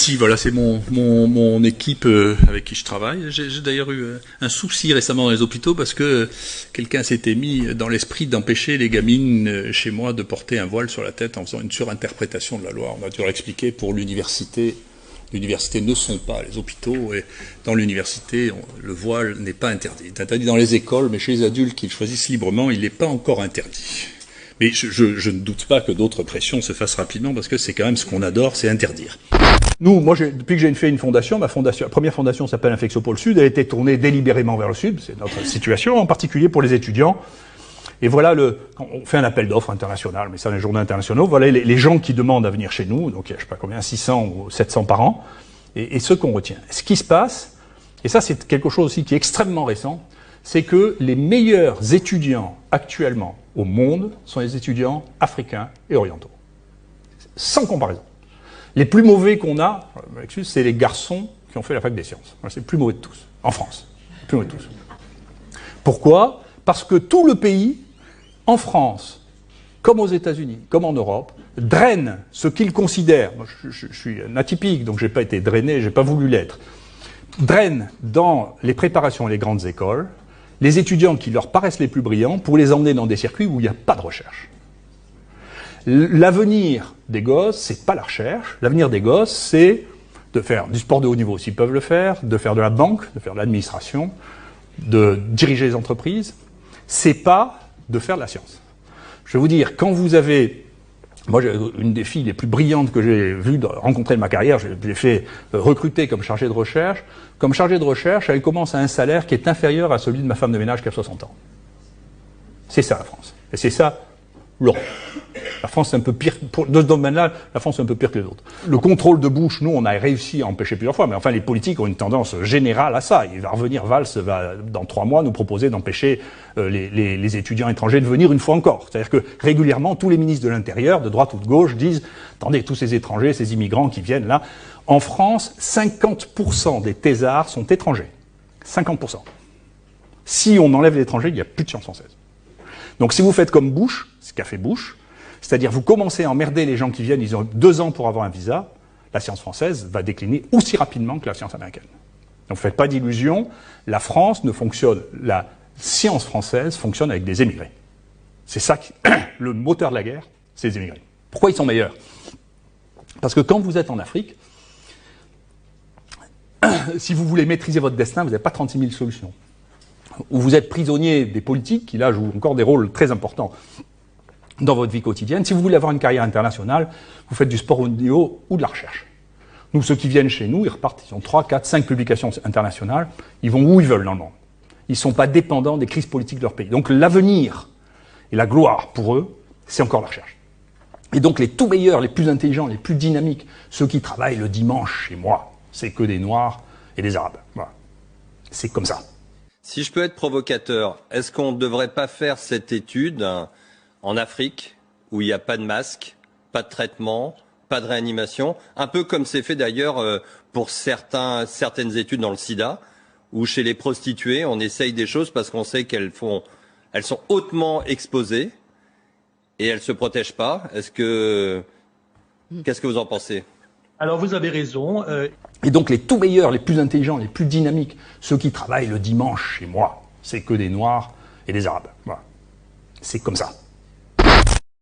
Si, voilà, c'est mon équipe avec qui je travaille. J'ai d'ailleurs eu un souci récemment dans les hôpitaux parce que quelqu'un s'était mis dans l'esprit d'empêcher les gamines chez moi de porter un voile sur la tête en faisant une surinterprétation de la loi. On a dû leur expliquer pour l'université. L'université ne sont pas les hôpitaux, et dans l'université, le voile n'est pas interdit. Il est interdit dans les écoles, mais chez les adultes qui le choisissent librement, il n'est pas encore interdit. Mais je ne doute pas que d'autres pressions se fassent rapidement, parce que c'est quand même ce qu'on adore, c'est interdire. Nous, moi, depuis que j'ai fait une fondation, la première fondation s'appelle Inflexio Pôle Sud, elle a été tournée délibérément vers le Sud, c'est notre situation, en particulier pour les étudiants. Et voilà, quand on fait un appel d'offres international, mais ça, les journaux internationaux, voilà les gens qui demandent à venir chez nous, donc il y a, je sais pas combien, 600 ou 700 par an, et ceux qu'on retient. Ce qui se passe, et ça c'est quelque chose aussi qui est extrêmement récent, c'est que les meilleurs étudiants actuellement au monde sont les étudiants africains et orientaux. Sans comparaison. Les plus mauvais qu'on a, c'est les garçons qui ont fait la fac des sciences. C'est le plus mauvais de tous, en France. Le plus mauvais de tous. Pourquoi ? Parce que tout le pays, en France, comme aux États-Unis, comme en Europe, draine ce qu'ils considèrent, moi je suis un atypique, donc j'ai pas été drainé, j'ai pas voulu l'être, draine dans les préparations et les grandes écoles, les étudiants qui leur paraissent les plus brillants pour les emmener dans des circuits où il n'y a pas de recherche. L'avenir des gosses, c'est pas la recherche, l'avenir des gosses, c'est de faire du sport de haut niveau s'ils peuvent le faire, de faire de la banque, de faire de l'administration, de diriger les entreprises, c'est pas de faire de la science. Je vais vous dire, quand vous avez... Moi, une des filles les plus brillantes que j'ai vues rencontrer de ma carrière, je l'ai fait recruter comme chargée de recherche. Comme chargée de recherche, elle commence à un salaire qui est inférieur à celui de ma femme de ménage qui a 60 ans. C'est ça, la France. Et c'est ça, l'Europe. La France, c'est un peu pire. Dans ce domaine-là, la France, c'est un peu pire que les autres. Le contrôle de Bush, nous, on a réussi à empêcher plusieurs fois, mais enfin, les politiques ont une tendance générale à ça. Il va revenir, Valls va, dans 3 mois, nous proposer d'empêcher les étudiants étrangers de venir une fois encore. C'est-à-dire que régulièrement, tous les ministres de l'Intérieur, de droite ou de gauche, disent « Attendez, tous ces étrangers, ces immigrants qui viennent là... » En France, 50% des thésards sont étrangers. 50%. Si on enlève les étrangers, il n'y a plus de sciences françaises. Donc si vous faites comme Bush, ce qu'a fait Bush, c'est-à-dire vous commencez à emmerder les gens qui viennent, ils ont 2 ans pour avoir un visa, la science française va décliner aussi rapidement que la science américaine. Donc ne faites pas d'illusions, la France ne fonctionne, la science française fonctionne avec des émigrés. C'est ça qui, le moteur de la guerre, c'est les émigrés. Pourquoi ils sont meilleurs ? Parce que quand vous êtes en Afrique, si vous voulez maîtriser votre destin, vous n'avez pas 36 000 solutions. Ou vous êtes prisonnier des politiques, qui là jouent encore des rôles très importants dans votre vie quotidienne. Si vous voulez avoir une carrière internationale, vous faites du sport haut niveau ou de la recherche. Nous, ceux qui viennent chez nous, ils repartent, ils ont 3, 4, 5 publications internationales, ils vont où ils veulent dans le monde. Ils ne sont pas dépendants des crises politiques de leur pays. Donc l'avenir et la gloire pour eux, c'est encore la recherche. Et donc les tout meilleurs, les plus intelligents, les plus dynamiques, ceux qui travaillent le dimanche chez moi, c'est que des Noirs et des Arabes. Voilà. C'est comme ça. Si je peux être provocateur, est-ce qu'on ne devrait pas faire cette étude en Afrique, où il n'y a pas de masque, pas de traitement, pas de réanimation, un peu comme c'est fait d'ailleurs pour certaines études dans le sida, où chez les prostituées, on essaye des choses parce qu'on sait elles sont hautement exposées et elles ne se protègent pas. Qu'est-ce que vous en pensez ? Alors vous avez raison. Et donc les tout meilleurs, les plus intelligents, les plus dynamiques, ceux qui travaillent le dimanche chez moi, c'est que des Noirs et des Arabes. Voilà. C'est comme ça.